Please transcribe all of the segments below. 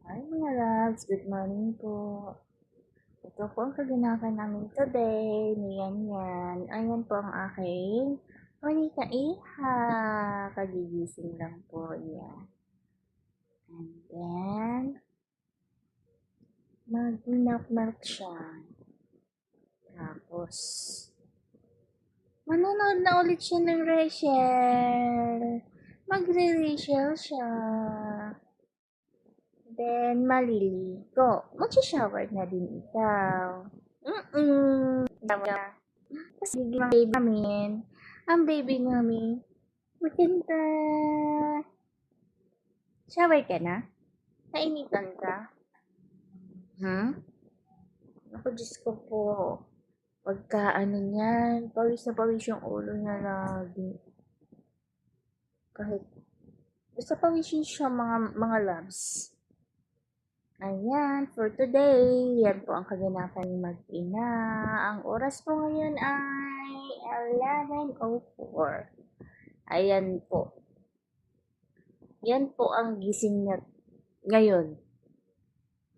Hi mga loves, good morning po. Ito po ang kaganapan namin today. Yan. Ayan po ang aking Monica Iha. Kagigising lang po yan. And then, mag-milk siya. Tapos, manonood na ulit siya ng Rachel. Magre-Rachel siya. Then, maliligo. Mag-shower na din ikaw. Kasi ang baby namin, maganda. Shower ka na? Nainitan ka? Ako, Diyos ko po. Pagka niyan, pawis na pawis yung ulo niya lagi. Kahit, basta pawisin siya mga loves. Ayan, for today, yan po ang kaganapan ni mag-ina. Ang oras po ngayon ay 11:04. Ayan po. Yan po ang gising niya ngayon.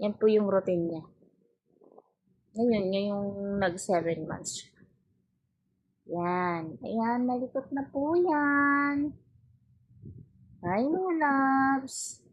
Yan po yung routine niya. Ngayon, ngayong nag 7 months siya. Yan. Ayan, nalikot na po yan. Hi, mga loves.